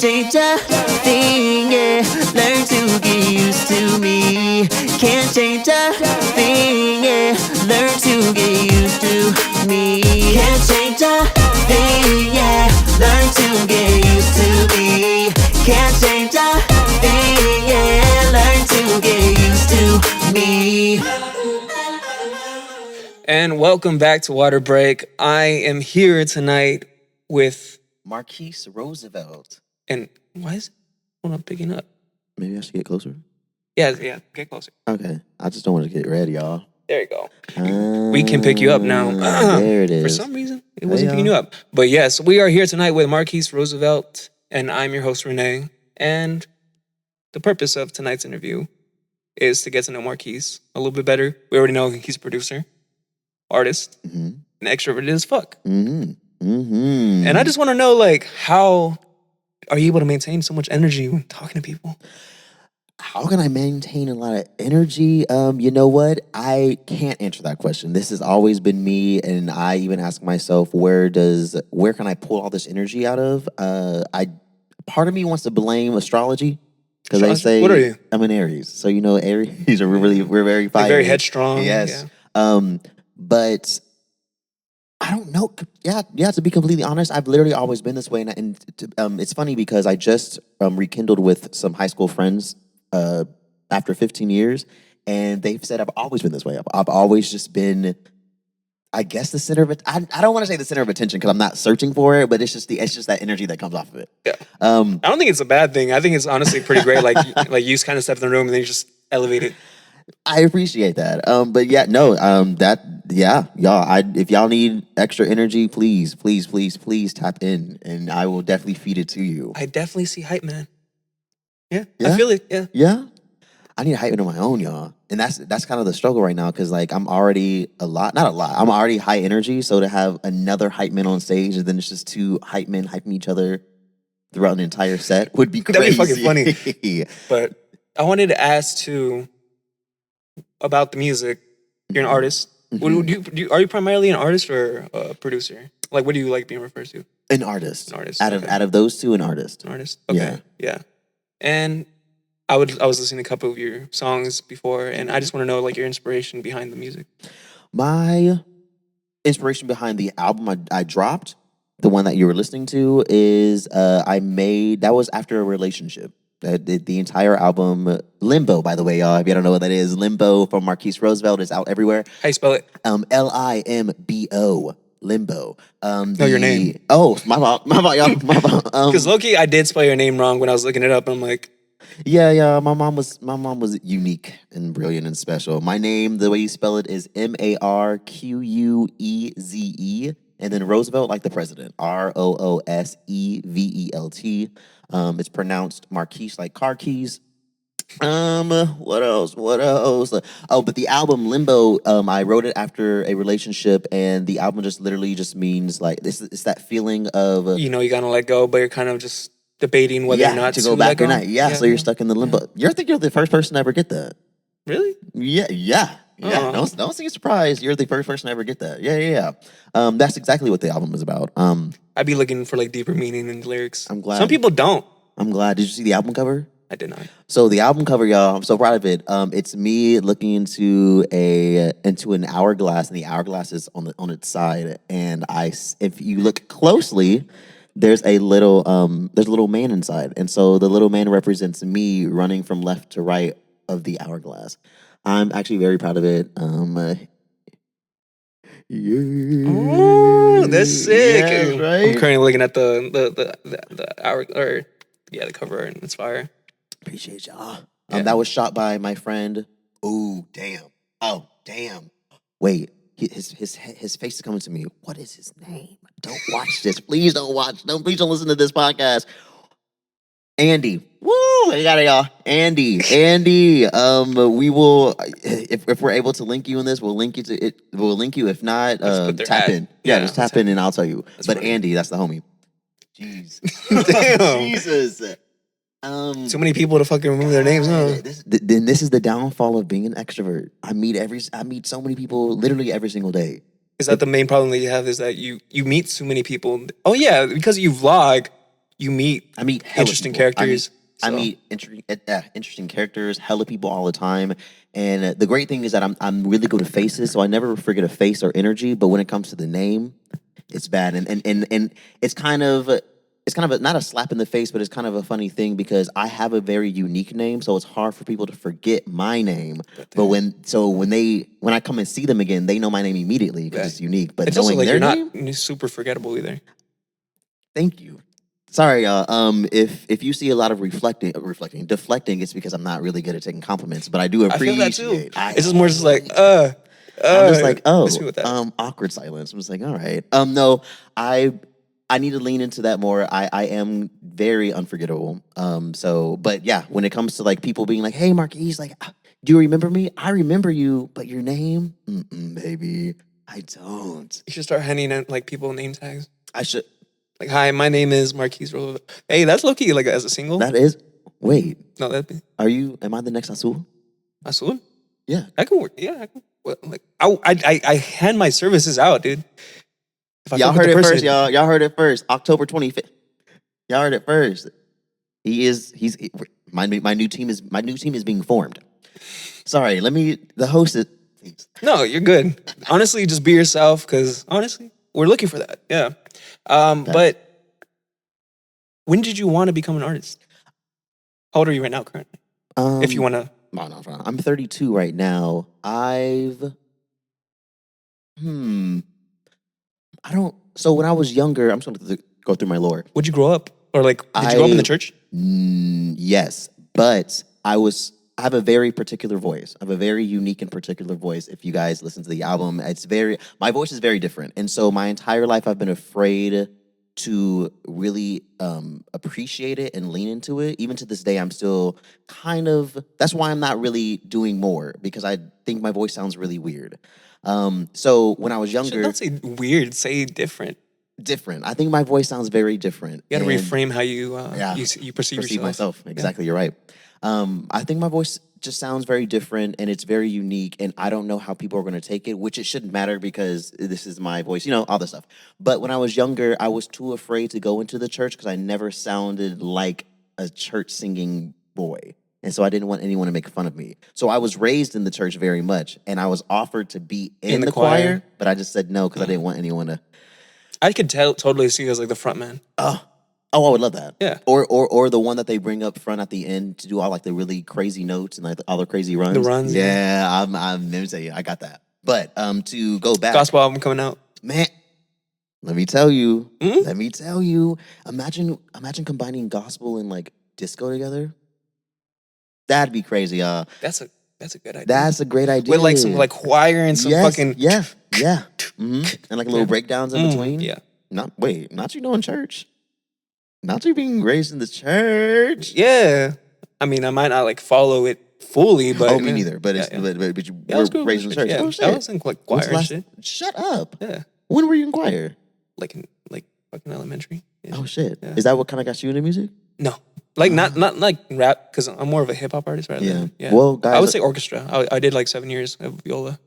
change a thing, yeah. Learn to get used to me. Can't change a thing, yeah. Learn to get used to me. Can't change a thing, yeah. Learn to get used to me. Can't change a thing, yeah. Learn to get used to me. And welcome back to Water Break. I am here tonight with Marqueze Roosevelt. and why is it not picking up? Maybe I should get closer. Yeah, get closer. Okay, I just don't want to get red, y'all. There you go. We can pick you up now. There it is. For some reason, it wasn't picking you up. But yes, we are here tonight with Marqueze Roosevelt, and I'm your host, Renee. And the purpose of tonight's interview is to get to know Marqueze a little bit better. We already know he's a producer, artist, and extroverted as fuck. And I just want to know, like, how are you able to maintain so much energy when talking to people? How can I maintain a lot of energy? You know what? I can't answer that question. This has always been me, and I even ask myself, where can I pull all this energy out of? Part of me wants to blame astrology because they say, what are you? I'm an Aries, so you know Aries are we're very fiery, Very headstrong. Yes, yeah. But I don't know. Yeah. To be completely honest, I've literally always been this way, and it's funny because I just rekindled with some high school friends after 15 years, and they've said I've always been this way. I've always just been, I guess, the center of it. I don't want to say the center of attention because I'm not searching for it, but it's just that energy that comes off of it. Yeah. I don't think it's a bad thing. I think it's honestly pretty great. Like you kind of step in the room and then you just elevate it. I appreciate that. But yeah, no, y'all, if y'all need extra energy, please tap in, and I will definitely feed it to you. I definitely see hype, man. Yeah, I feel it. Yeah. Yeah. I need a hype man of my own, y'all. And that's kind of the struggle right now, because like I'm already I'm already high energy, so to have another hype man on stage and then it's just two hype men hyping each other throughout an entire set would be crazy. That'd be fucking funny. But I wanted to ask too about the music. You're an artist. Are you primarily an artist or a producer? Like, what do you like being referred to? An artist. An artist. Out of those two, an artist. An artist. Okay. Yeah. And I was listening to a couple of your songs before, and I just want to know like your inspiration behind the music. My inspiration behind the album I dropped, the one that you were listening to, is that was after a relationship. The entire album, Limbo, by the way, y'all, if you don't know what that is, Limbo from Marqueze Roosevelt is out everywhere. How you spell it? Limbo. Limbo. Know your name. Oh, my fault, y'all. My fault. Because low-key, I did spell your name wrong when I was looking it up. I'm like, yeah. My mom was unique and brilliant and special. My name, the way you spell it, is Marqueze, and then Roosevelt, like the president, Roosevelt. It's pronounced Marquise, like car keys. What else? Oh, but the album Limbo, I wrote it after a relationship, and the album just literally just means like it's that feeling of you gotta let go, but you're kind of just debating whether or not to go back or not. Yeah, so you're stuck in the limbo. Yeah. I think you're the first person to ever get that. Really? Yeah. Don't seem surprised. You're the first person to ever get that. Yeah. That's exactly what the album is about. I'd be looking for like deeper meaning in the lyrics. I'm glad. Some people don't. I'm glad. Did you see the album cover? I did not. So the album cover, y'all, I'm so proud of it. It's me looking into an hourglass, and the hourglass is on its side. And if you look closely, there's a little man inside, and so the little man represents me running from left to right of the hourglass. I'm actually very proud of it. Yeah. Oh, that's sick. Yeah, right? I'm currently looking at the hour the cover, and it's fire. Appreciate y'all. Yeah. That was shot by my friend. Oh damn. Wait, his face is coming to me. What is his name? Don't watch this. Please don't watch. Please don't listen to this podcast. Andy. Woo! I got it, y'all. Andy. We will, if we're able to link you in this, we'll link you to it. We'll link you. If not, tap in. Yeah, just tap in and I'll tell you. But funny. Andy, that's the homie. Jeez. Damn. Jesus. Too many people to fucking remember their names, huh? This is the downfall of being an extrovert. I meet so many people literally every single day. Is that the main problem that you have? Is that you meet too many people? Oh yeah, because you vlog, you meet I meet hella interesting people. characters. I So, meet interesting characters, hella people all the time. And the great thing is that I'm really good with faces, so I never forget a face or energy. But when it comes to the name, it's bad. And it's kind of not a slap in the face, but it's kind of a funny thing because I have a very unique name, so it's hard for people to forget my name. But when I come and see them again, they know my name immediately because it's unique. But it's also knowing like their you're name, not super forgettable either. thank you. Sorry, y'all. If you see a lot of deflecting, it's because I'm not really good at taking compliments. But I do I feel appreciate. that too. It's just more just like, I'm just like, miss me with that. awkward silence. I'm just like, all right. No, I need to lean into that more. I am very unforgettable. But yeah, when it comes to like people being like, hey, Marquise, like, do you remember me? I remember you, but your name, baby, I don't. You should start handing out like people name tags. I should. Like, hi, my name is Marquise Roosevelt. Hey, that's low key like as a single. That is. Wait, No, that'd be are you? Am I the next Asul? Asul. Yeah. I can work. Yeah, I can. Well, like I hand my services out, dude. If I Y'all fuck with heard the it person- first, y'all. Y'all heard it first. October 25th. Y'all heard it first. My new team is being formed. Sorry, the host is. Please. No, you're good. Honestly, just be yourself, because honestly, we're looking for that. Yeah. But when did you want to become an artist? How old are you right now, currently? If you want to. No, I'm 32 right now. So when I was younger, I'm just going to go through my lore. Would you grow up? Or like, did you grow up in the church? Yes, but I have a very particular voice. I have a very unique and particular voice. If you guys listen to the album, my voice is very different. And so my entire life I've been afraid to really appreciate it and lean into it. Even to this day, I'm still that's why I'm not really doing more, because I think my voice sounds really weird. So when I was younger, Don't say weird, say different. Different. I think my voice sounds very different. You got to reframe how you you perceive yourself. Myself. Exactly, you're right. I think my voice just sounds very different and it's very unique, and I don't know how people are going to take it, which it shouldn't matter because this is my voice, all this stuff. But when I was younger, I was too afraid to go into the church because I never sounded like a church singing boy. And so I didn't want anyone to make fun of me. So I was raised in the church very much, and I was offered to be in the choir, but I just said no because I didn't want anyone to. I could totally see you as like the front man. Oh, I would love that. Yeah. Or the one that they bring up front at the end to do all like the really crazy notes and like all the crazy runs. The runs. Yeah, I'm let me tell you, I got that. But to go back, gospel album coming out. Man, let me tell you. Imagine combining gospel and like disco together. That'd be crazy, y'all. That's a good idea. That's a great idea. With like some like choir and some fucking yeah. And like little breakdowns in between. Yeah. Not you doing church. Not you being raised in the church. Yeah. I mean, I might not like follow it fully, but me neither. But you were raised in the church. Yeah. Oh shit. I was in like choir and shit. Shut up. Yeah. When were you in choir? Like in fucking elementary. Yeah. Oh shit. Yeah. Is that what kind of got you into music? No. Like not like rap, because I'm more of a hip hop artist rather than Well, guys, I would say orchestra. I did like 7 years of viola.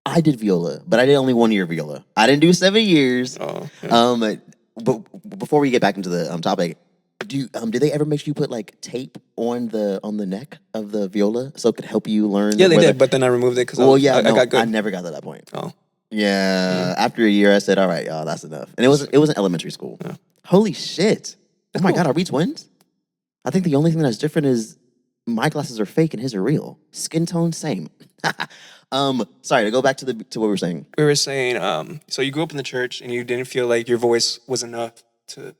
I did viola, but I did only 1 year viola. I didn't do 7 years. Oh. Yeah. But before we get back into the topic, did they ever make you put like tape on the neck of the viola so it could help you learn? Yeah, they did, but then I removed it because I got good. I never got to that point. Oh. Yeah. After a year, I said, "All right, y'all, that's enough." And it was in elementary school. Yeah. Holy shit! That's oh my cool. god, are we twins? I think the only thing that's different is my glasses are fake and his are real. Skin tone same. Sorry, to go back to what we were saying. We were saying, so you grew up in the church and you didn't feel like your voice was enough to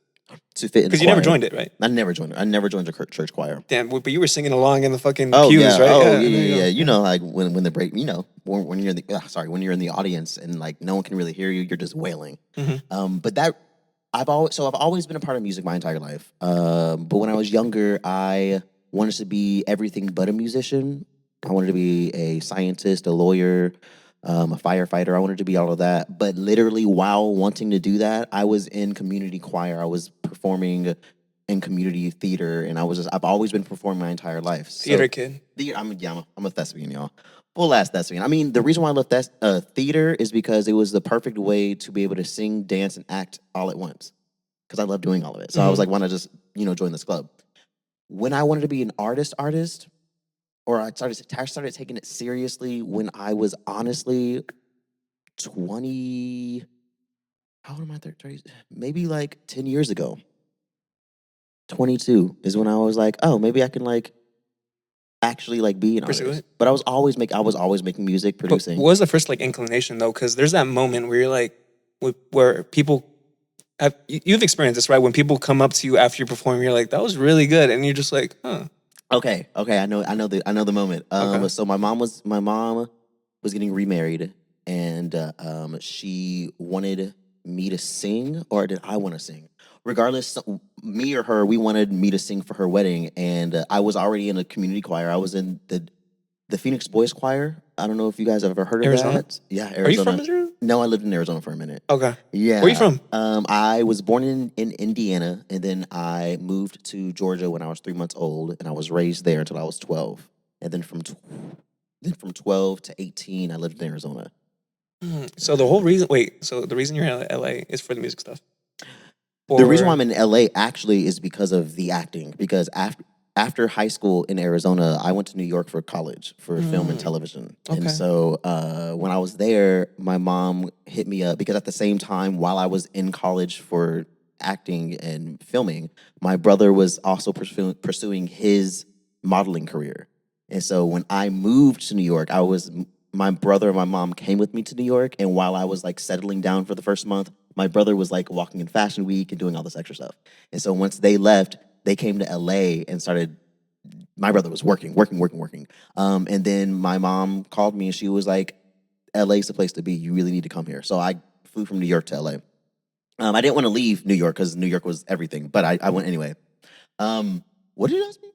fit in. Because you never joined it, right? I never joined a church choir. Damn, but you were singing along in the fucking pews, pews, right? Oh yeah. You know, like when the break, when you're in the when you're in the audience and like no one can really hear you, you're just wailing. Mm-hmm. But that I've always been a part of music my entire life. But when I was younger, I wanted to be everything but a musician. I wanted to be a scientist, a lawyer, a firefighter. I wanted to be all of that. But literally, while wanting to do that, I was in community choir. I was performing in community theater, and I've always been performing my entire life. Theater kid. I'm a thespian, y'all. Full ass thespian. I mean, the reason why I love theater is because it was the perfect way to be able to sing, dance, and act all at once. because I love doing all of it. So I was like, why not just, join this club? When I wanted to be an artist, or I started taking it seriously when I was honestly 20, how old am I? 30, maybe like 10 years ago. 22 is when I was like, oh, maybe I can like actually like be an Pursue artist. it? But I was always making music, But producing. what was the first like inclination though? Because there's that moment where you're like, where people you've experienced this, right? When people come up to you after you perform, you're like, that was really good, and you're just like, huh. Okay, I know the moment. Okay. So my mom was getting remarried, and she wanted me to sing, or did I want to sing? Regardless, me or her, we wanted me to sing for her wedding, and I was already in a community choir. I was in the Phoenix Boys Choir. I don't know if you guys have ever heard of Arizona? that. Yeah, Arizona. Are you from Israel? No, I lived in Arizona for a minute. Okay. Yeah. Where you from? I was born in Indiana, and then I moved to Georgia when I was 3 months old, and I was raised there until I was 12. And then from 12 to 18, I lived in Arizona. So the reason you're in LA is for the music stuff? The reason why I'm in LA actually is because of the acting. Because after high school in Arizona, I went to New York for college for film and television. Okay. And so when I was there, my mom hit me up because at the same time, while I was in college for acting and filming, my brother was also pursuing his modeling career. And so when I moved to New York, my brother and my mom came with me to New York. And while I was like settling down for the first month, my brother was like walking in Fashion Week and doing all this extra stuff. And so once they left, they came to LA and started. My brother was working. And then my mom called me and she was like, LA's the place to be. You really need to come here. So I flew from New York to LA. I didn't want to leave New York because New York was everything, but I went anyway. What did you ask me?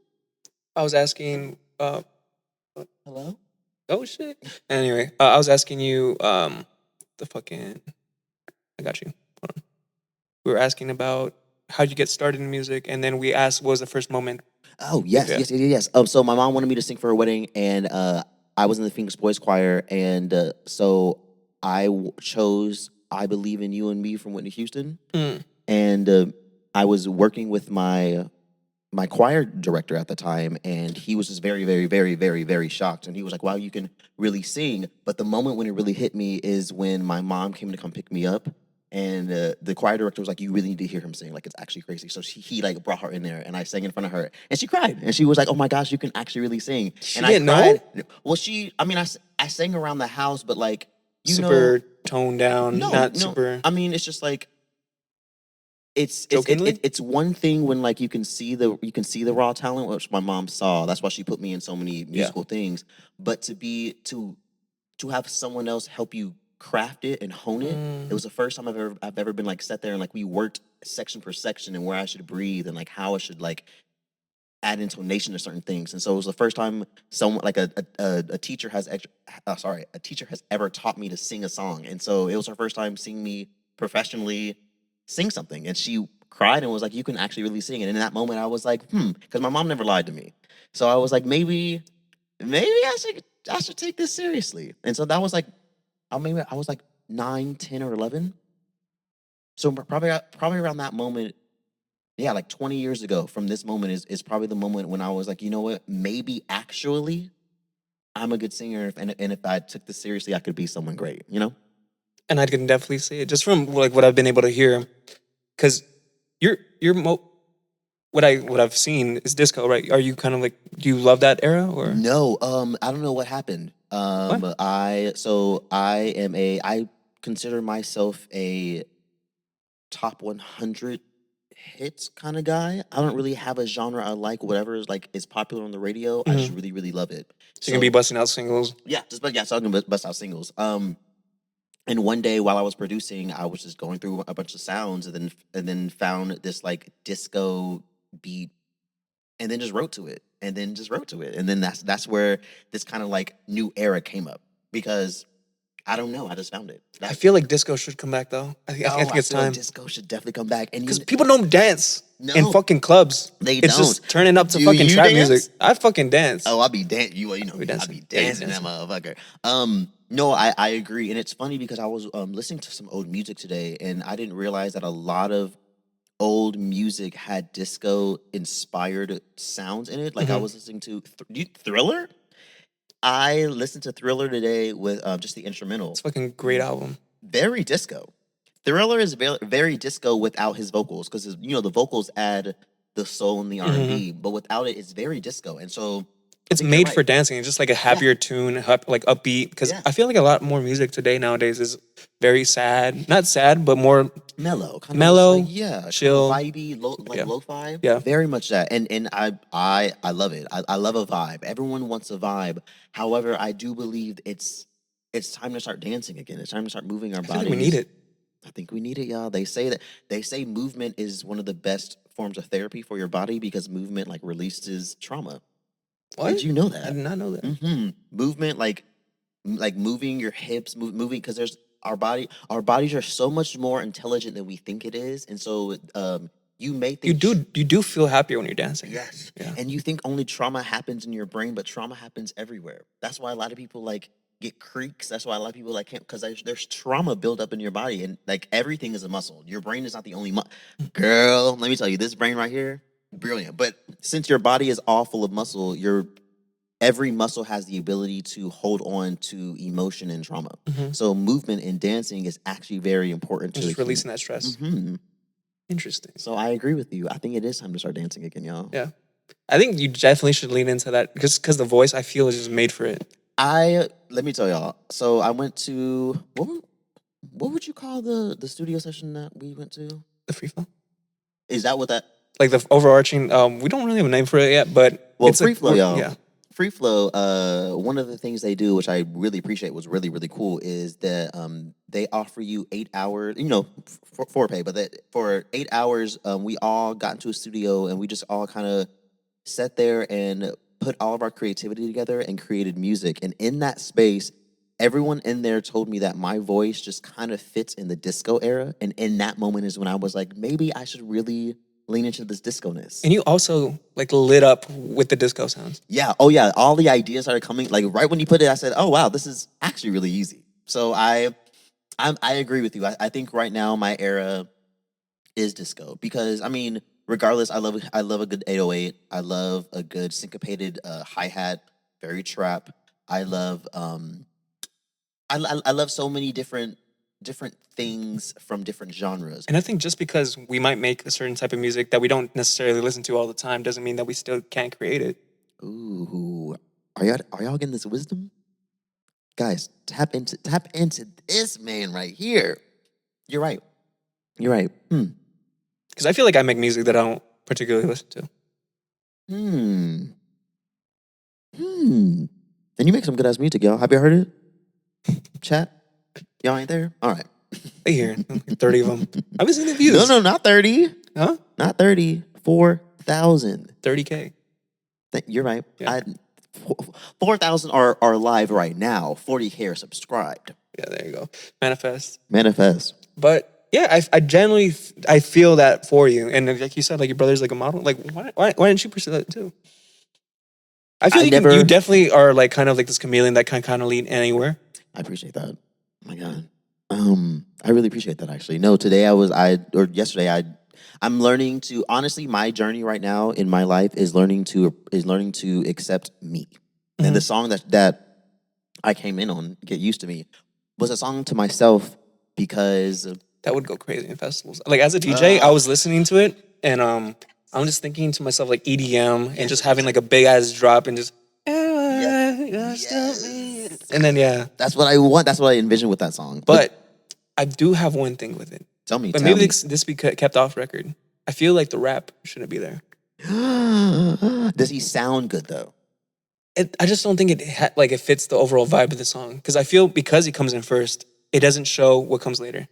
I was asking. Hello? Oh shit. Anyway, I was asking you. I got you. Hold on. We were asking about how'd you get started in music, and then we asked what was the first moment. Oh, yes. So my mom wanted me to sing for her wedding, and I was in the Phoenix Boys Choir, and so I chose I Believe in You and Me from Whitney Houston. And I was working with my choir director at the time, and he was just very, very, very, very, very shocked. And he was like, wow, you can really sing. But the moment when it really hit me is when my mom came to come pick me up. And the choir director was like, you really need to hear him sing. Like, it's actually crazy. So he like brought her in there, and I sang in front of her. And she cried. And she was like, oh my gosh, you can actually really sing. She and didn't I cried. know? Well, I sang around the house, but like, super toned down, no, super. I mean, it's just like, it's Jokingly? it's one thing when like you can see the raw talent, which my mom saw. That's why she put me in so many musical things. But to have someone else help you craft it and hone it, it was the first time I've ever been like sat there and like we worked section per section and where I should breathe and like how I should like add intonation to certain things. And so it was the first time someone like a teacher has ever taught me to sing a song. And so it was her first time seeing me professionally sing something. And she cried and was like, you can actually really sing. And in that moment I was like, because my mom never lied to me. So I was like, maybe I should take this seriously. And so that was like, I was like 9, 10, or 11. So probably around that moment, yeah, like 20 years ago from this moment is probably the moment when I was like, you know what, maybe actually I'm a good singer. And if I took this seriously, I could be someone great, you know? And I can definitely see it just from like what I've been able to hear, because what I've seen is disco, right? Are you kind of like, do you love that era or No, I don't know what happened. What? I consider myself a top 100 hits kind of guy. I don't really have a genre I like. Whatever is popular on the radio, I just really, really love it. So you can be busting out singles? Yeah, so I can bust out singles. And one day while I was producing, I was just going through a bunch of sounds and then found this like disco beat and then just wrote to it. And then that's where this kind of like new era came up because I don't know, I just found it. I feel like disco should come back though. I think it's feel like time. disco should definitely come back. And Because people don't dance No. in fucking clubs. They It's don't. just turning up to Do fucking you trap dance? music. I fucking dance. Oh, I'll be dancing. I be dancing. dancing that motherfucker. No, I agree, and it's funny because I was listening to some old music today, and I didn't realize that a lot of old music had disco inspired sounds in it. Like I was listening to Thriller. I listened to Thriller today with just the instrumental. It's a fucking great album. Very disco. Thriller is very, very disco without his vocals because the vocals add the soul and the R&B, but without it, it's very disco. And so it's made for dancing. It's just like a happier tune, like upbeat. Because I feel like a lot more music today nowadays is very sad. Not sad, but more mellow, mellow, chill, vibey, lo-fi. Yeah, very much that. And I love it. I love a vibe. Everyone wants a vibe. However, I do believe it's time to start dancing again. It's time to start moving our bodies. We need it. I think we need it, y'all. They say movement is one of the best forms of therapy for your body because movement like releases trauma. What? Did you know that? I did not know that. Movement, like moving your hips, moving because there's our bodies are so much more intelligent than we think it is, and so you may think you do feel happier when you're dancing. Yes, yeah. And you think only trauma happens in your brain, but trauma happens everywhere. That's why a lot of people like get creaks. That's why a lot of people like can't because there's trauma built up in your body, and like everything is a muscle. Your brain is not the only girl. Let me tell you, this brain right here. Brilliant. But since your body is all full of muscle, every muscle has the ability to hold on to emotion and trauma. So movement and dancing is actually very important to just releasing that stress. Interesting. So I agree with you. I think it is time to start dancing again, y'all. Yeah. I think you definitely should lean into that just because the voice I feel is just made for it. Let me tell y'all. So I went to what would you call the studio session that we went to? The free flow. Is that what that? Like the overarching, we don't really have a name for it yet, but it's free flow, y'all. Yeah. Free flow, one of the things they do, which I really appreciate, was really, really cool, is that they offer you 8 hours, for pay, but for 8 hours, we all got into a studio and we just all kind of sat there and put all of our creativity together and created music. And in that space, everyone in there told me that my voice just kind of fits in the disco era. And in that moment is when I was like, maybe I should really lean into this disco-ness. And you also like lit up with the disco sounds. Yeah. Oh yeah. All the ideas started coming. Like right when you put it, I said, "Oh wow, this is actually really easy." So I agree with you. I think right now my era is disco because regardless, I love a good 808. I love a good syncopated hi-hat, very trap. I love I love so many different things from different genres. And I think just because we might make a certain type of music that we don't necessarily listen to all the time doesn't mean that we still can't create it. Ooh, are y'all getting this wisdom? Guys, tap into this man right here. You're right. Because I feel like I make music that I don't particularly listen to. And you make some good ass music, y'all. Have you heard it? Chat? Y'all ain't there? All right. They hear 30 of them. I was in the views. No, not 30. Huh? Not 30. 4,000. 30K. You're right. Yeah. 4,000 are live right now. 40K are subscribed. Yeah, there you go. Manifest. But yeah, I generally I feel that for you. And like you said, like your brother's like a model. Like why didn't you pursue that too? I feel you definitely are like kind of like this chameleon that can kind of lead anywhere. I appreciate that. Oh my God. I really appreciate that actually. No, yesterday I'm learning to, honestly, my journey right now in my life is learning to accept me. And the song that I came in on, Get Used to Me, was a song to myself because that would go crazy in festivals. Like as a DJ, I was listening to it and I'm just thinking to myself like EDM and just having like a big ass drop and just and then that's what I want. That's what I envision with that song. But I do have one thing with it. Tell me. But maybe this be kept off record. I feel like the rap shouldn't be there. Does he sound good though? I just don't think it fits the overall vibe of the song. Because I feel because he comes in first, it doesn't show what comes later.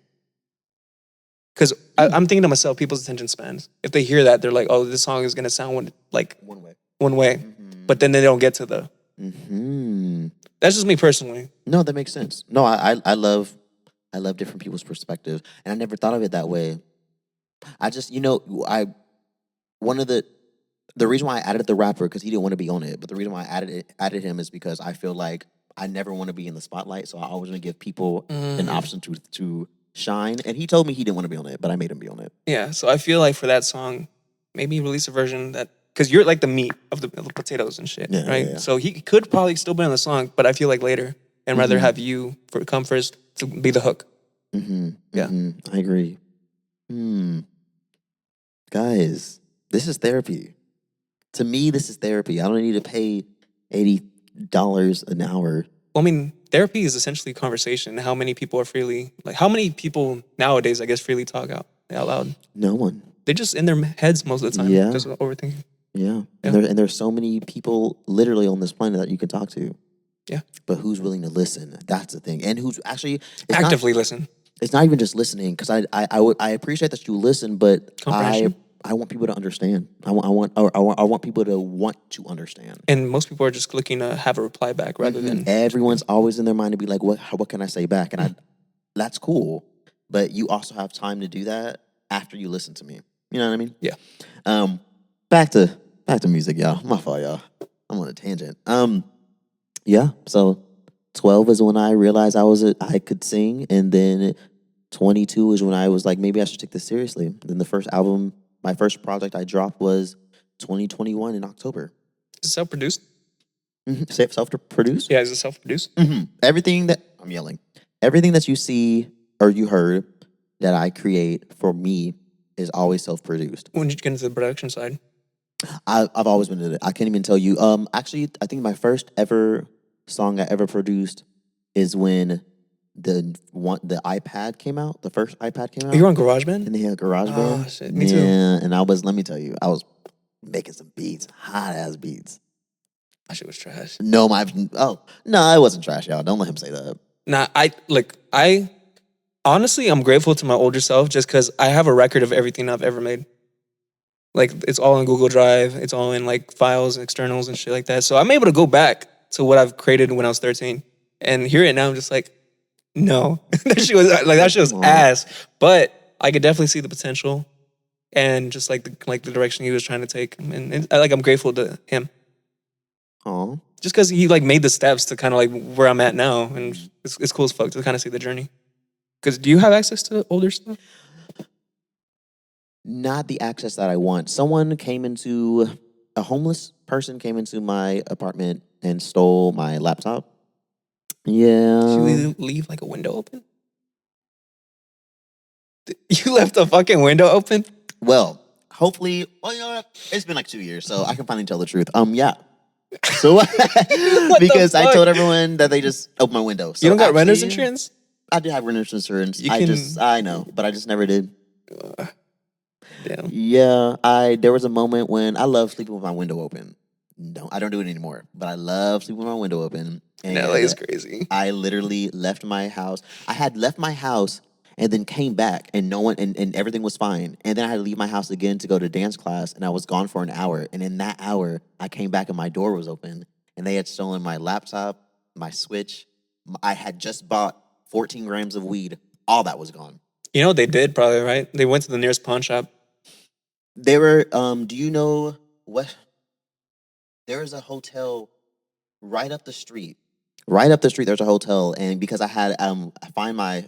Because I'm thinking to myself, people's attention spans. If they hear that, they're like, "Oh, this song is gonna sound one way," but then they don't get to the. That's just me personally. No, that makes sense. No, I love different people's perspective, and I never thought of it that way. I just, one of the reason why I added the rapper because he didn't want to be on it, but the reason why I added him is because I feel like I never want to be in the spotlight, so I always want to give people an option to shine. And he told me he didn't want to be on it, but I made him be on it. Yeah, so I feel like for that song, maybe release a version that, because you're like the meat of the potatoes and shit, Yeah, right? yeah. So he could probably still be on the song, but I feel like later, and rather have you come first to be the hook. Yeah. I agree. Guys, this is therapy. To me, this is therapy. I don't need to pay $80 an hour. Well, I mean, therapy is essentially conversation. How many people are freely, like, how many people nowadays, I guess, freely talk out loud? No one. They're just in their heads most of the time, Yeah. just overthinking. Yeah. And there's so many people literally on this planet that you can talk to. Yeah. But who's willing to listen? That's the thing. And who's actually Actively listen. It's not even just listening, because I appreciate that you listen, but Comprehension. I want people to understand. I want people to want to understand. And most people are just looking to have a reply back rather than. Everyone's always in their mind to be like, what can I say back? And that's cool, but you also have time to do that after you listen to me. You know what I mean? Yeah. Back to music, y'all. My fault, y'all. I'm on a tangent. Yeah. So 12 is when I realized I could sing, and then 22 is when I was like, maybe I should take this seriously. Then the first album, my first project I dropped was 2021 in October. Is it self-produced? Self-produced? Yeah, is it self-produced? Everything that you see or you heard that I create for me is always self-produced. When did you get into the production side? I've always been into it. I can't even tell you. Actually, I think my first ever song I ever produced is when the iPad came out. The first iPad came out. You're on GarageBand? And they had GarageBand. Oh, shit. Me too. Yeah, and let me tell you, I was making some beats, hot ass beats. That shit was trash. No, it wasn't trash, y'all. Don't let him say that. Nah, I honestly, I'm grateful to my older self just because I have a record of everything I've ever made. Like, it's all in Google Drive. It's all in, like, files and externals and shit like that. So I'm able to go back to what I've created when I was 13 and hear it now. I'm just like, no. that shit was ass. But I could definitely see the potential and just, like, the direction he was trying to take. And I'm grateful to him. Oh, Just because he, like, made the steps to kind of, like, where I'm at now. And it's cool as fuck to kind of see the journey. Because do you have access to older stuff? not the access that I want. A homeless person came into my apartment and stole my laptop. Yeah. Did you leave, like, a window open? You left the fucking window open? Well, hopefully, you know what? It's been like 2 years, so I can finally tell the truth. Yeah. So because I told everyone that they just opened my window. So you don't got actually, renter's insurance? I did have renter's insurance. You I know, but I just never did. Damn. Yeah, there was a moment when I love sleeping with my window open. No, I don't do it anymore, but I love sleeping with my window open. And LA is crazy. I literally left my house. I had left my house and then came back, and no one and everything was fine. And then I had to leave my house again to go to dance class, and I was gone for an hour. And in that hour, I came back and my door was open, and they had stolen my laptop, my Switch. I had just bought 14 grams of weed. All that was gone. You know what they did probably, right? They went to the nearest pawn shop. They were, do you know what? There is a hotel right up the street. Right up the street, there's a hotel, and because I had Find My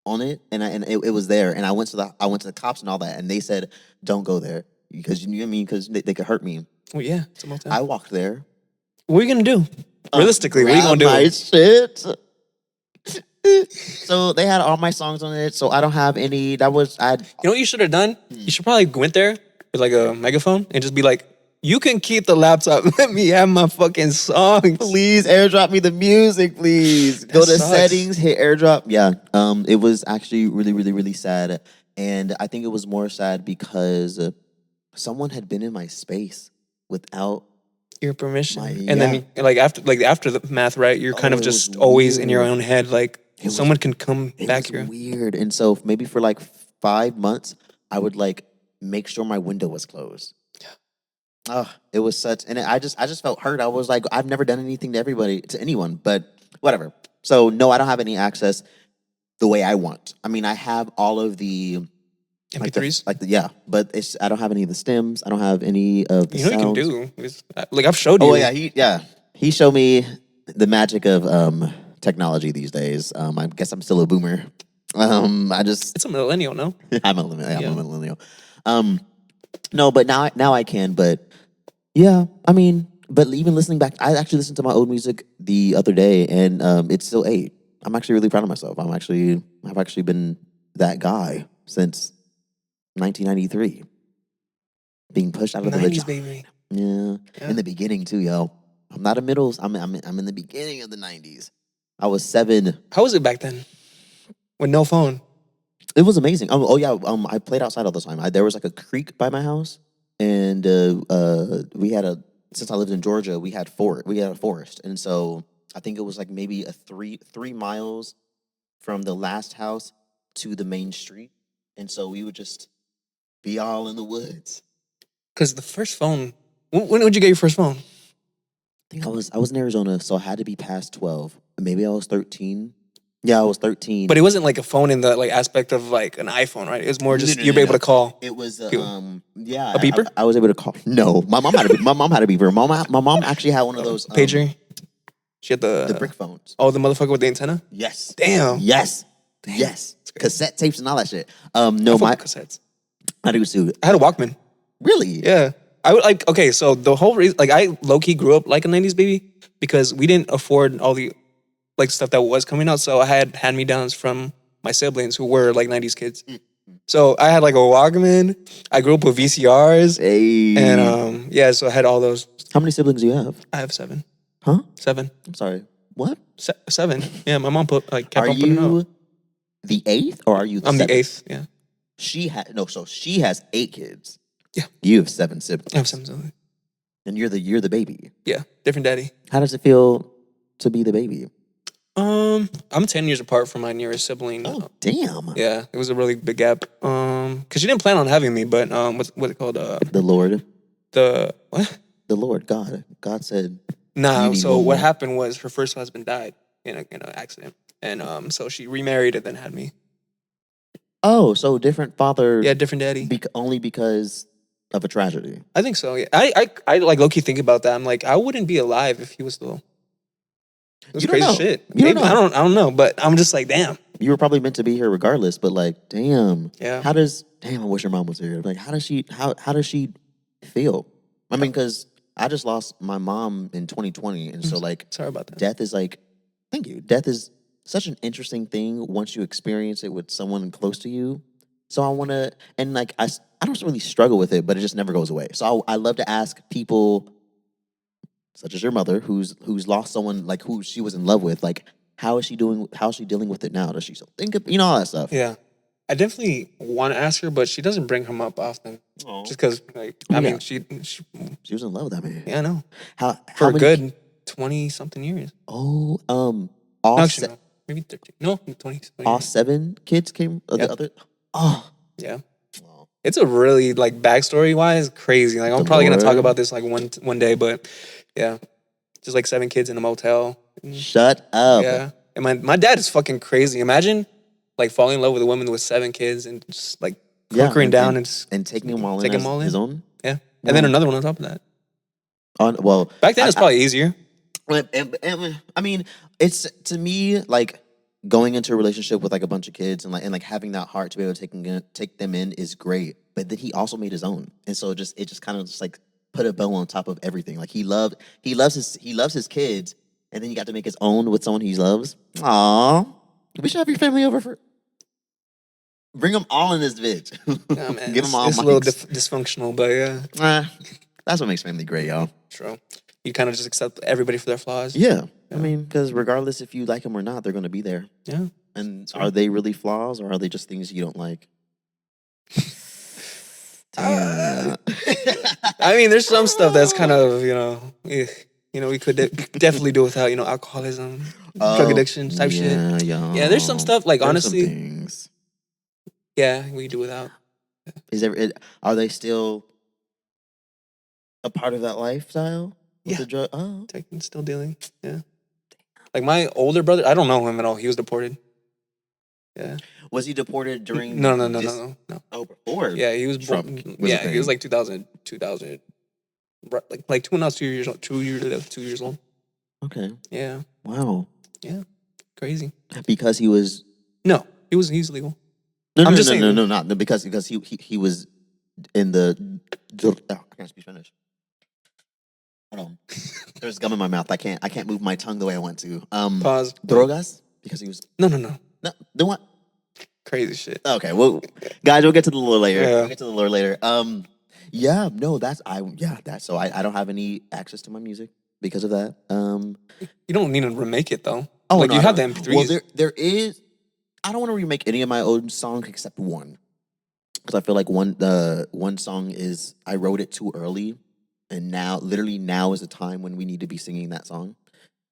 on it, and it was there, and I went to the cops and all that, and they said, "Don't go there because you know what I mean, because they could hurt me." Oh yeah, it's a motel. I walked there. What are you gonna do? Realistically, what are you gonna do? My shit. So they had all my songs on it, so I don't have any. You know what you should have done? You should probably went there with like a megaphone and just be like, "You can keep the laptop. Let me have my fucking songs. Please airdrop me the music, please. Go to settings, hit airdrop." Yeah. It was actually really, really, really sad. And I think it was more sad because someone had been in my space without your permission. Then like after the math, right? You're kind of just always in your own head, like someone can come back here. Weird. And so maybe for like 5 months, I would like make sure my window was closed. Oh, it was such, and I just felt hurt. I was like, I've never done anything to anyone, but whatever. So no, I don't have any access the way I want. I mean, I have all of the MP3s, but I don't have any of the stems. I don't have any of the sounds. You know what you can do? Like I've showed you. Oh yeah, he showed me the magic of technology these days. I guess I'm still a boomer. I just It's a millennial, no? I'm a millennial. No, but now I can. But yeah, I mean, but even listening back, I actually listened to my old music the other day, and it's still 8. I'm actually really proud of myself. I've actually been that guy since 1993, being pushed out of the 90s, vagina. baby. Yeah, in the beginning too, yo. I'm not a middle. I'm in the beginning of the 90s. I was 7. How was it back then? With no phone? It was amazing. Oh yeah. I played outside all the time. There was like a creek by my house, and we had since I lived in Georgia, we had a forest, and so I think it was like maybe a 3 miles from the last house to the main street, and so we would just be all in the woods. Because the first phone, when did you get your first phone? I think I was in Arizona, so I had to be past 12. Maybe I was 13. Yeah, I was 13. But it wasn't like a phone in the like aspect of like an iPhone, right? It was more just you were able to call. It was A beeper? I was able to call. No, my mom had a beeper. My mom actually had one of those pager. She had the brick phones. Oh, the motherfucker with the antenna. Yes. Damn. Yes. Damn. Yes. Cassette tapes and all that shit. No, my cassettes. I do too. I had a Walkman. Really? Yeah. I would like. Okay, so the whole reason, like, I low key grew up like a '90s baby because we didn't afford all the like stuff that was coming out. So I had hand me downs from my siblings who were like '90s kids. So I had like a Walkman. I grew up with VCRs. Hey. And yeah, so I had all those. How many siblings do you have? I have 7. Huh? 7. I'm sorry. What? 7. Yeah, my mom kept on Are putting out. you the 8th or are you the I'm 7th? the 8th. Yeah. So she has 8 kids. Yeah. You have 7 siblings. I have 7 siblings. And you're the baby. Yeah, different daddy. How does it feel to be the baby? I'm 10 years apart from my nearest sibling. Oh, damn. Yeah, it was a really big gap. Because she didn't plan on having me, but what's it called? The Lord. The what? The Lord, God. God said. Nah. So one what more. happened was her first husband died in an accident, and so she remarried and then had me. Oh, so different father. Yeah, different daddy. Only because of a tragedy. I think so. Yeah, I like low key think about that. I'm like, I wouldn't be alive if he was still. It was You don't crazy know. shit. You don't Maybe, know. I don't know, but I'm just like, damn. You were probably meant to be here regardless, but like, damn. Yeah. Damn, I wish your mom was here. Like, how does she feel? I mean, because I just lost my mom in 2020. And so like, Sorry about that. death is like, thank you. Death is such an interesting thing once you experience it with someone close to you. So I want to, and like, I don't really struggle with it, but it just never goes away. So I love to ask people such as your mother, who's lost someone like who she was in love with, like, how is she doing? How's she dealing with it now? Does she still think of, all that stuff? Yeah. I definitely want to ask her, but she doesn't bring him up often. Oh. Just because, like, I mean, she was in love with that man. Yeah, I know. For a good 20-something years. Oh, No, actually, no. Maybe 13. No, 20. All 7 kids came. Yep. The other. Oh, Yeah. It's a really, like, backstory wise crazy. Like, I'm probably gonna talk about this like one day, but yeah, just like 7 kids in a motel. Shut up. Yeah, and my dad is fucking crazy. Imagine like falling in love with a woman with 7 kids and just like hunkering down and taking them all in his own. Yeah, and then another one on top of that. Well, back then it's probably easier. I mean, it's to me like going into a relationship with like a bunch of kids and like having that heart to be able to take them in is great. But then he also made his own, and so it just kind of just like put a bow on top of everything. Like he loves his kids, and then you got to make his own with someone he loves. Aw, we should have your family over for. Bring them all in this bitch. Yeah, man. Give them all. It's a little dysfunctional, but yeah. That's what makes family great, y'all. True. You kind of just accept everybody for their flaws. Yeah. I mean, because regardless if you like them or not, they're going to be there. Yeah. And are they really flaws or are they just things you don't like? I mean, there's some stuff that's kind of, we could definitely do without, alcoholism, drug addiction type shit. Yeah, there's some stuff, like, honestly. Some things. Yeah, we do without. Are they still a part of that lifestyle? Yeah. The drug? Oh. Still dealing. Yeah. Like my older brother, I don't know him at all. He was deported. Yeah. Was he deported during? No. Oh, before. Yeah, he was. He was like 2000, like 2 years old. Okay. Yeah. Wow. Yeah. Crazy. Because he was. No. He's legal. No, I'm no, just no, saying. no, no, not no, because he was in the. Oh, I can't speak Spanish. Hold on. There's gum in my mouth. I can't move my tongue the way I want to. Pause. Drogas, because he was No. no. Then what? Crazy shit. Okay, well, guys, we'll get to the lore later. Yeah. We'll get to the lore later. Yeah, no, that's so I don't have any access to my music because of that. You don't need to remake it though. Oh, like no, you I have the don't- MP3s. Well, there is. I don't want to remake any of my old songs except one, because I feel like one song is I wrote it too early, and literally now is the time when we need to be singing that song.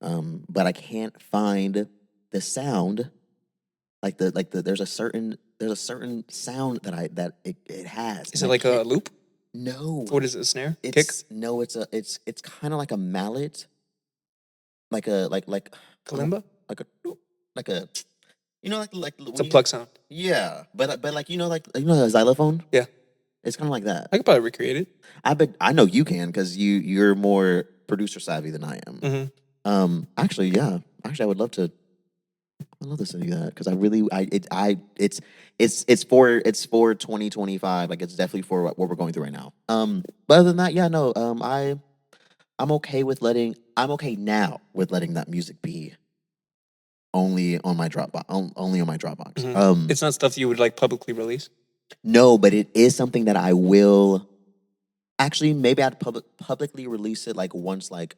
But I can't find the sound, like the there's a certain sound that it has. Is and it I like a can't- loop? No. What is it? A snare? Kick? It's no, it's kind of like a mallet, like Kalimba? like a like It's a plug sound. yeah, but like a xylophone. Yeah. It's kind of like that. I could probably recreate it. I know you can, because you're more producer savvy than I am. Mm-hmm. Actually, yeah. Actually, I would love to. I'd love to send you that, because it's for 2025. Like, it's definitely for what we're going through right now. But other than that, yeah, no. I'm okay now with letting that music be only on my Dropbox. Only on my Dropbox. Mhm. It's not stuff you would like publicly release. No, but it is something that I will. Actually, maybe I'd publicly release it, like, once, like,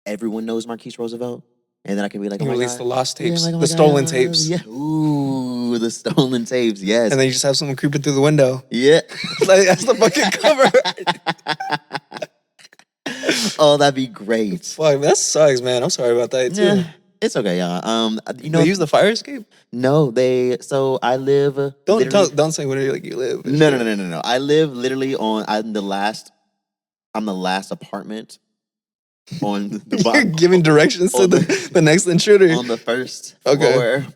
everyone knows Marquise Roosevelt, and then I can be like, You oh my release God. the lost tapes, Yeah, like, oh the my stolen God, tapes, Yeah. Ooh, the stolen tapes. Yes. and then you just have someone creeping through the window. Yeah. Like, that's the fucking cover. Oh, that'd be great. Fuck, that sucks, man. I'm sorry about that too. Yeah, it's okay, yeah. They use the fire escape. No, so I live. Don't say where like you live. No. I live literally I'm the last apartment on the You're bottom. giving directions to on the next intruder. on the first Okay. floor.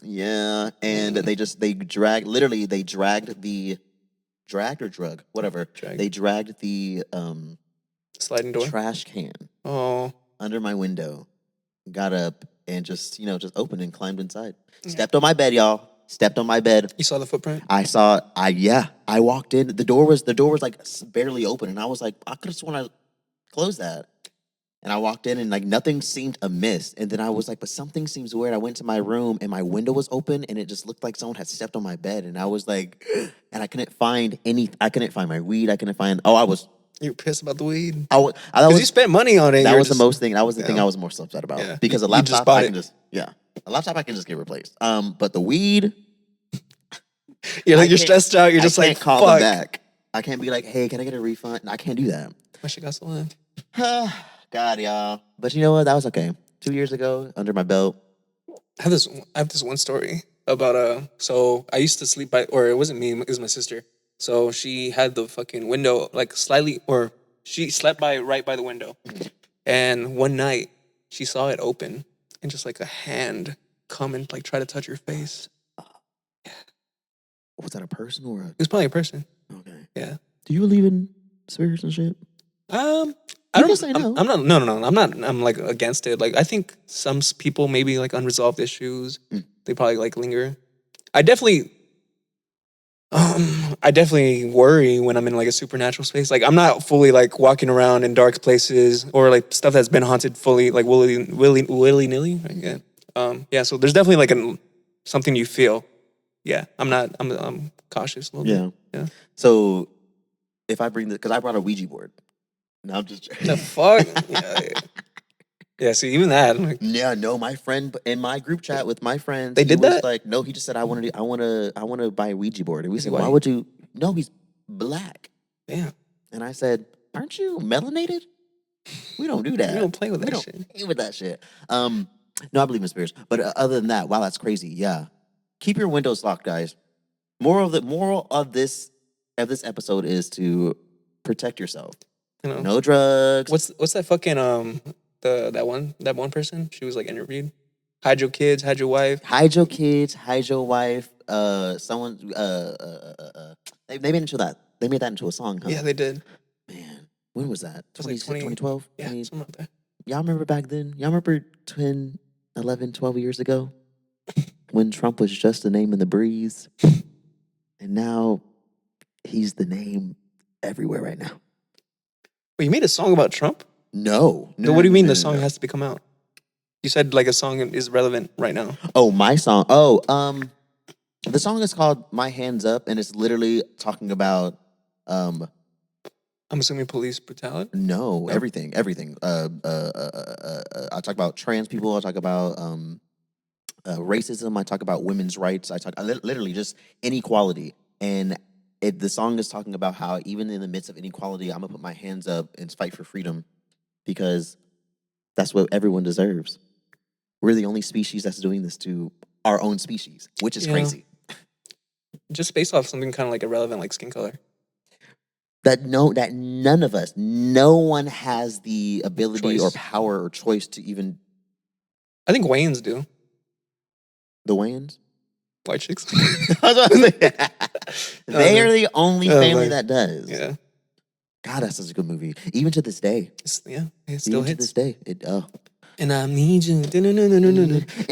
Yeah, and they dragged the Sliding door. trash can Oh, under my window, got up and just opened and climbed inside. Stepped on my bed, y'all. Stepped on my bed. you saw the footprint. I walked in. The door was like barely open, and I was like, I could have sworn I closed that. And I walked in, and like nothing seemed amiss. And then I was like, but something seems weird. I went to my room, and my window was open, and it just looked like someone had stepped on my bed. And I was like, and I couldn't find I couldn't find my weed. I couldn't find. You're pissed about the weed. Because you spent money on it. That You're was the just- most thing. That was the thing Yeah. I was most upset about. Yeah. Because a You just laptop bought I can it. a laptop I can just get replaced. But the weed, You're I like you're can't- stressed out. You're just I like can't call fuck. them back. I can't be like, hey, can I get a refund? I can't do that. My shit got stolen. God, y'all. But you know what? That was okay. 2 years ago, under my belt. I have this one story about so I used to sleep by, or it wasn't me, it was my sister. So she had the fucking window like slightly, or she slept right by the window. And one night she saw it open and just like a hand come and like try to touch her face. Was that a person or It was probably a person. Okay. Yeah. Do you believe in spirits and shit? I You don't can say no. I'm not. No. I'm like against it. Like I think some people maybe like unresolved issues. They probably like linger. I definitely worry when I'm in like a supernatural space. Like I'm not fully like walking around in dark places or like stuff that's been haunted fully like willy nilly. Right? Yeah. Yeah. So there's definitely like something you feel. Yeah. I'm cautious a little bit. Yeah. So if I bring because I brought a Ouija board. No, I'm just The fuck. Yeah. See, even that. I'm like, yeah, no, my friend in my group chat with my friends, They he did was that? like, no, he just said I want to buy a Ouija board. And we Is he said, why white? would you? No, he's black. damn. And I said, aren't you melanated? We don't do that. We don't play with We that don't shit. play with that shit. No, I believe in spirits. But other than that, wow, that's crazy. Yeah, keep your windows locked, guys. Moral of this episode is to protect yourself. You know. No drugs. What's that fucking that one person? She was like interviewed. Hide your kids, hide your wife. Hide your kids, hide your wife. Someone. They made into that. They made that into a song. Huh? Yeah, they did. Man, when was that? It was like 2012? Yeah, something like that. Y'all remember back then? Y'all remember 10, 11, 12 years ago? when Trump was just a name in the breeze, and now he's the name everywhere right now. But you made a song about Trump? No. So what do you mean no, the song has to come out? You said like a song is relevant right now. Oh, my song. Oh, the song is called "My Hands Up," and it's literally talking about I'm assuming police brutality. no, everything. I talk about trans people. I talk about racism. I talk about women's rights. Literally just inequality. And the song is talking about how even in the midst of inequality, I'm gonna put my hands up and fight for freedom because that's what everyone deserves. We're the only species that's doing this to our own species, which is crazy. Just based off something kind of like irrelevant, like skin color. That none of us, no one has the ability or Choice. power or choice to even. I think Wayans do. The Wayans? White chicks. They are the only family like, that does. Yeah. God, that's such a good movie. Even to this day. It still Even hits. to this day. And I need you.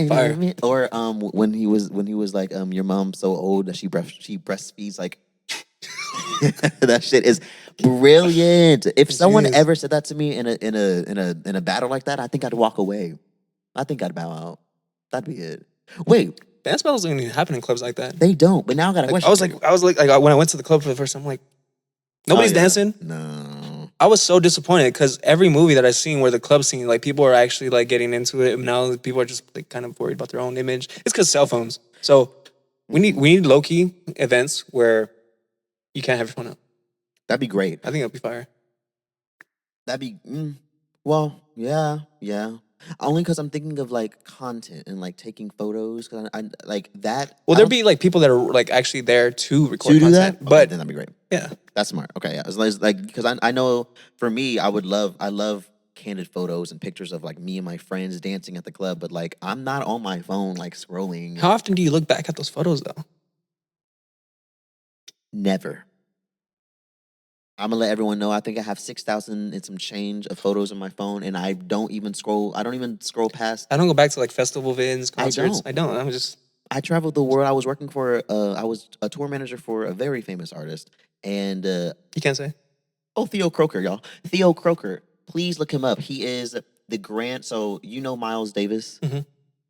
Fire. Or when he was like your mom's so old that she breastfeeds like that shit is brilliant. If someone ever said that to me in a battle like that, I think I'd walk away. I think I'd bow out. That'd be it. Wait, dance battles don't even happen in clubs like that. they don't. But now I got a question. I was like when I went to the club for the first time, I'm like, nobody's dancing. No. I was so disappointed because every movie that I've seen where the club scene, like people are actually like getting into it. And now people are just like kind of worried about their own image. It's because cell phones. So we need low key events where you can't have your phone out. That'd be great. I think that'd be fire. That'd be well, yeah. Only because I'm thinking of like content and like taking photos. Cause I like that. Well, there'd be like people that are like actually there to record to do content, that, but then that'd be great. Yeah, that's smart. Okay, yeah. As long as like because I know for me, I love candid photos and pictures of like me and my friends dancing at the club. But like I'm not on my phone like scrolling. How often do you look back at those photos though? Never. I'm gonna let everyone know. I think I have 6,000 and some change of photos on my phone, and I don't even scroll. I don't even scroll past. I don't go back to like festival vids, concerts. I don't. I'm just. I traveled the world. I was working for. I was a tour manager for a very famous artist, and you can't say. Oh, Theo Croker, y'all. Theo Croker. Please look him up. He is the grand. So you know Miles Davis. Mm-hmm.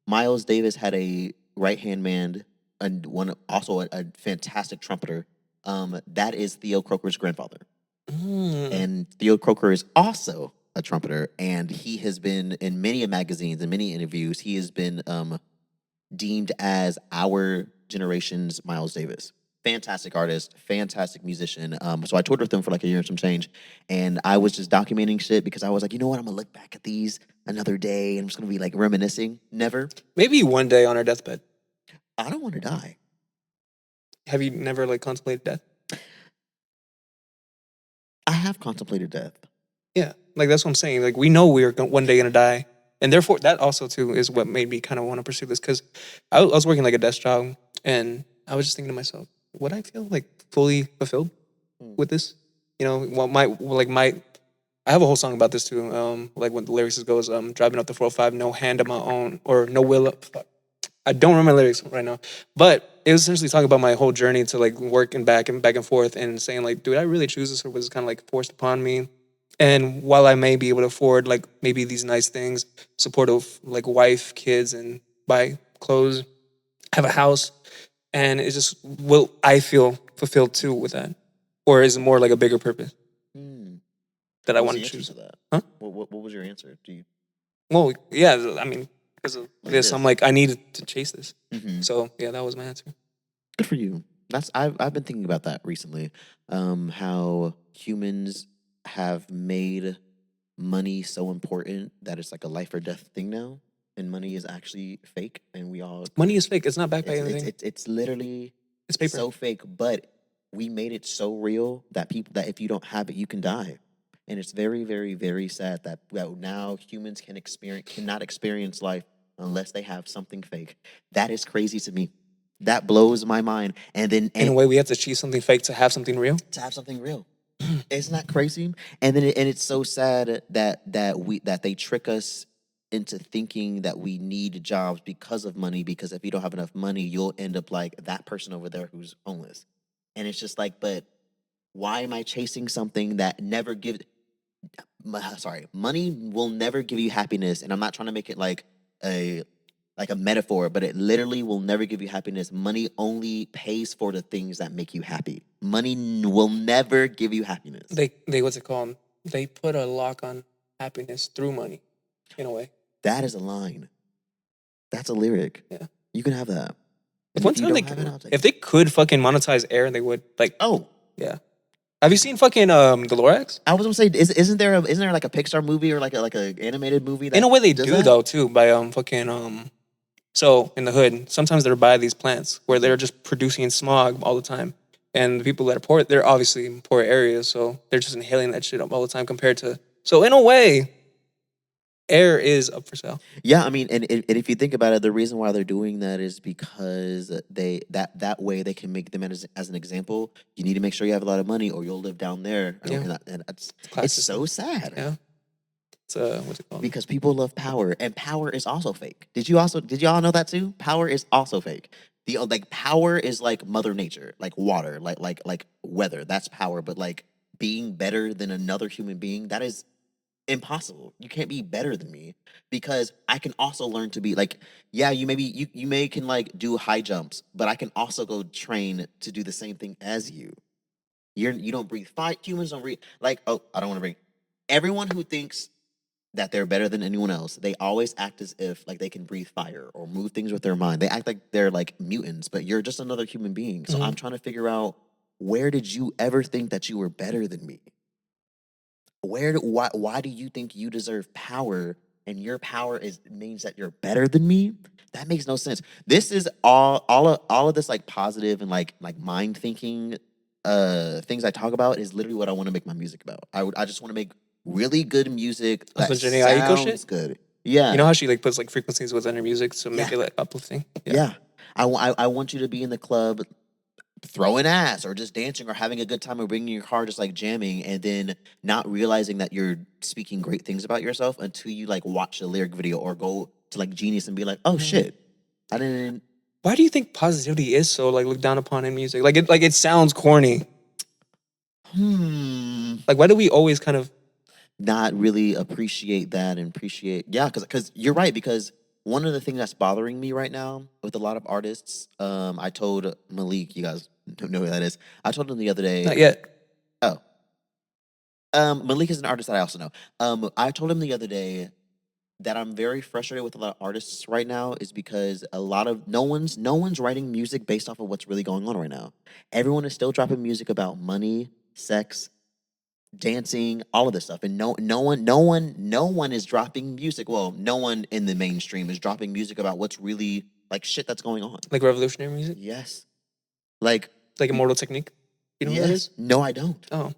Miles Davis had a right hand man and one also a fantastic trumpeter. That is Theo Croker's grandfather. And Theo Croker is also a trumpeter, and he has been in many magazines and many interviews. He has been deemed as our generation's Miles Davis. Fantastic artist, fantastic musician. So I toured with him for like a year and some change, and I was just documenting shit because I was like, you know what, I'm gonna look back at these another day, and I'm just gonna be like reminiscing. Never. Maybe one day on our deathbed. I don't want to die. Have you never like contemplated death? I have contemplated death. Yeah, like that's what I'm saying. Like we know we're one day gonna die, and therefore that also too is what made me kind of want to pursue this because I was working like a desk job, and I was just thinking to myself, would I feel like fully fulfilled with this? You know, I have a whole song about this too. Like when the lyrics goes, driving up the 405, no hand of my own, or no will up. I don't remember the lyrics right now, but it was essentially talking about my whole journey to like working back and forth and saying like, dude, I really choose this or was this kind of like forced upon me? And while I may be able to afford like maybe these nice things, supportive like wife, kids, and buy clothes, have a house, and it's just, will I feel fulfilled too with that? Or is it more like a bigger purpose that I want to choose? That? Huh? What was your answer? Well, yeah, I mean, because of this, I'm like, I needed to chase this. Mm-hmm. So yeah, that was my answer. Good for you. I've been thinking about that recently. How humans have made money so important that it's like a life or death thing now, and money is actually fake, and we all money is fake. It's not backed by anything. It's literally it's paper. So fake, but we made it so real that that if you don't have it, you can die. And it's very, very, very sad that now humans cannot experience life unless they have something fake. That is crazy to me. That blows my mind. And then in a way, we have to achieve something fake to have something real. To have something real, isn't that crazy? And then it's so sad that they trick us into thinking that we need jobs because of money, because if you don't have enough money, you'll end up like that person over there who's homeless. And it's just like, but why am I chasing something that never gives? Money will never give you happiness, and I'm not trying to make it a like a metaphor, but it literally will never give you happiness. Money only pays for the things that make you happy. Money will never give you happiness. They what's it called? They put a lock on happiness through money, in a way. That is a line. That's a lyric. Yeah. You can have that. If And one if you time don't have it, I'll take if it. they could fucking monetize air, they would. Like, Oh, yeah. Have you seen fucking the Lorax? I was gonna say, isn't there like a Pixar movie or like a animated movie that In a way, they does do that? though too by fucking. So in the hood, sometimes they're by these plants where they're just producing smog all the time, and the people that are poor, they're obviously in poor areas, so they're just inhaling that shit up all the time. Compared to, so in a way, air is up for sale. Yeah, I mean, and if you think about it, the reason why they're doing that is because that way they can make them as an example. You need to make sure you have a lot of money, or you'll live down there. Yeah. And it's Class so system. sad. Yeah. It's what's it called? Because people love power, and power is also fake. Did y'all know that too? Power is also fake. Like power is like Mother Nature, like water, like weather. That's power. But like being better than another human being, that is impossible. You can't be better than me, because I can also learn to be like, yeah, you may can like do high jumps, but I can also go train to do the same thing as you. You don't breathe fire. Humans don't breathe like, oh, I don't want to bring everyone who thinks that they're better than anyone else. They always act as if like they can breathe fire or move things with their mind. They act like they're like mutants, but you're just another human being. So I'm trying to figure out, where did you ever think that you were better than me? Why do you think you deserve power, and your power means that you're better than me? That makes no sense. This is all of this like positive and like mind thinking things I talk about is literally what I want to make my music about. I just want to make really good music that the Jhené Aiko sounds shit? good. Yeah. You know how she like puts like frequencies within her music to make Yeah. it like uplifting. Yeah. I want you to be in the club throwing ass or just dancing or having a good time or bringing your car, just like jamming, and then not realizing that you're speaking great things about yourself until you like watch a lyric video or go to like Genius and be like, oh shit, I didn't. Why do you think positivity is so like looked down upon in music? Like it sounds corny. Like why do we always kind of not really appreciate that and appreciate, yeah, because you're right, because one of the things that's bothering me right now with a lot of artists, I told Malik, you guys don't know who that is. I told him the other day. not yet? Oh. Malik is an artist that I also know. I told him the other day that I'm very frustrated with a lot of artists right now is because no one's writing music based off of what's really going on right now. Everyone is still dropping music about money, sex, dancing, all of this stuff, and no one is dropping music. Well, no one in the mainstream is dropping music about what's really like shit that's going on. Like revolutionary music? Yes, like Immortal Technique? You know what that is? No, I don't. Oh.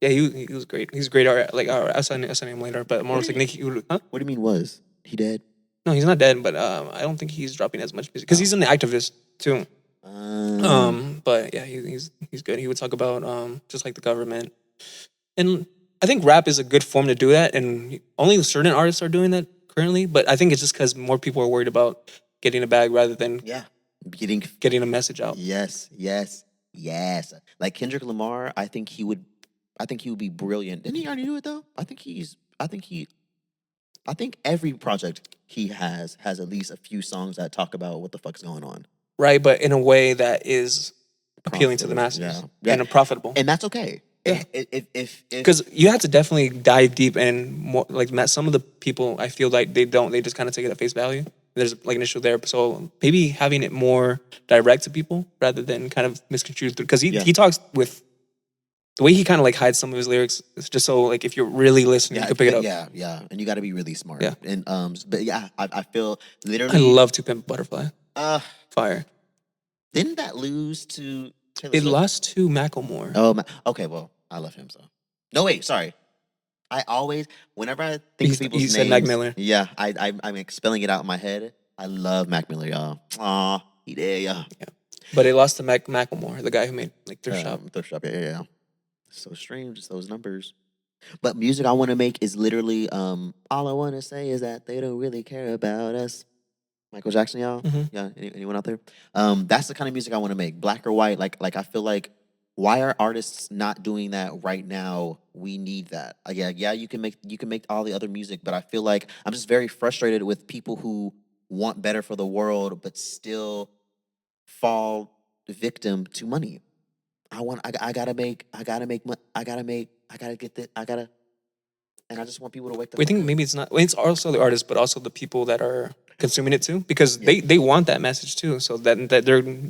Yeah, he was great. He's a great art. Like I'll sign him later. But Immortal Technique, huh? What do you mean? Was he dead? No, he's not dead. But I don't think he's dropping as much music because he's an activist too. But yeah, he's good. He would talk about just like the government, and I think rap is a good form to do that. And only certain artists are doing that currently. But I think it's just because more people are worried about getting a bag rather than getting a message out. Yes. Like Kendrick Lamar, I think he would be brilliant. Didn't he already do it though? I think every project he has at least a few songs that talk about what the fuck's going on. Right, but in a way that is appealing to the masses and profitable. And that's okay. Yeah. Because you have to definitely dive deep and more like some of the people I feel like they just kind of take it at face value. There's like an issue there. So maybe having it more direct to people rather than kind of misconstrued, because he talks with the way he kind of like hides some of his lyrics. It's just so like if you're really listening, you can pick it up. Yeah. And you got to be really smart. Yeah. And but yeah, I feel literally. I love To Pimp a Butterfly. Fire. Didn't that lose to Taylor It Swift? lost to Macklemore. Oh, okay. Well, I love him so. No, wait. Sorry. I always, whenever I think of people's names, said Mac Miller. Yeah, I'm like spelling it out in my head. I love Mac Miller, y'all. Aw, he did, yeah. But it lost to Macklemore, the guy who made like Thrift Shop. Thrift Shop, yeah. So strange, just those numbers. But music I want to make is literally all I want to say is that they don't really care about us. Michael Jackson, y'all. Mhm. Yeah, anyone out there? That's the kind of music I want to make. Black or white. Like I feel like why are artists not doing that right now? We need that. Yeah. You can make all the other music, but I feel like I'm just very frustrated with people who want better for the world, but still fall victim to money. I gotta make. I gotta make. I gotta make. I gotta get this. I gotta. And I just want people to wake the We fuck think up. maybe it's not. It's also the artists, but also the people that are consuming it too, because Yeah. they want that message too. So that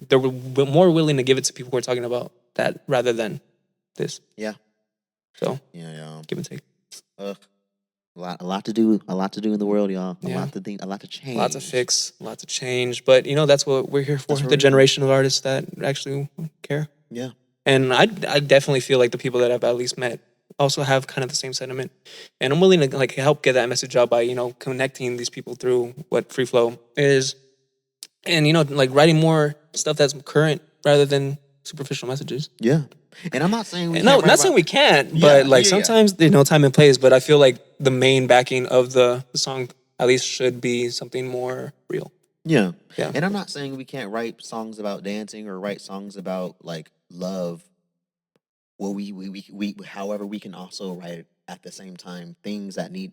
they're more willing to give it to people who are talking about that rather than this. Yeah. So Yeah. give and take. Ugh. A lot to do. A lot to do in the world, y'all. A Yeah. lot to think. A lot to change. Lots of fix, lots of change, but that's what we're here for. That's what The we're here for. generation of artists that actually care. Yeah. And I definitely feel like the people that I've at least met also have kind of the same sentiment. And I'm willing to like help get that message out by, connecting these people through what free flow is. And like writing more stuff that's current rather than superficial messages. Yeah. And I'm not saying we And no, can't write not saying about- we can't, Yeah, but like yeah. sometimes time and place, but I feel like the main backing of the song at least should be something more real. Yeah. Yeah. And I'm not saying we can't write songs about dancing or write songs about like love. Well, we however we can also write at the same time things that need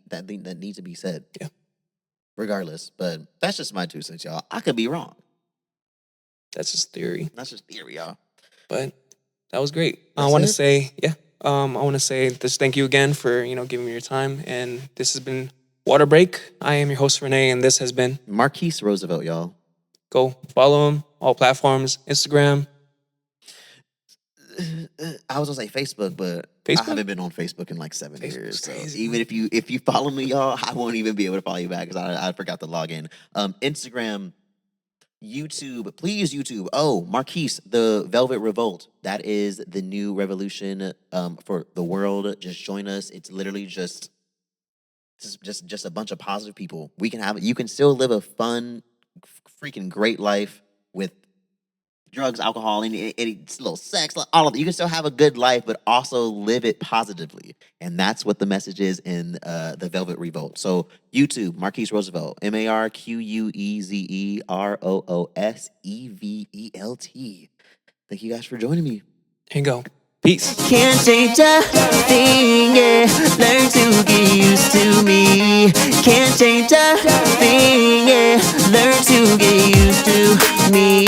to be said. Yeah. Regardless, but that's just my 2 cents, y'all. I could be wrong. That's just theory. That's just theory, y'all. But that was great. I That's want to it? say, I want to say this. Thank you again for giving me your time. And this has been Water Break. I am your host Renee, and this has been Marqueze Roosevelt, y'all. Go follow him all platforms, Instagram. I was gonna say Facebook, but Facebook? I haven't been on Facebook in like 7 Facebook's years. So crazy. even if you follow me, y'all, I won't even be able to follow you back because I forgot to log in. Instagram, YouTube, please YouTube. Oh, Marqueze, the Velvet Revolt. That is the new revolution for the world. Just join us. It's literally just a bunch of positive people. You can still live a fun, freaking great life with drugs, alcohol, and it's a little sex, all of it. You can still have a good life, but also live it positively. And that's what the message is in the Velvet Revolt. So YouTube, Marqueze Roosevelt, MarquezeRoosevelt. Thank you guys for joining me. Here you go. Peace. Can't change a thing, yeah. Learn to get used to me. Can't change a thing, yeah. Learn to get used to me.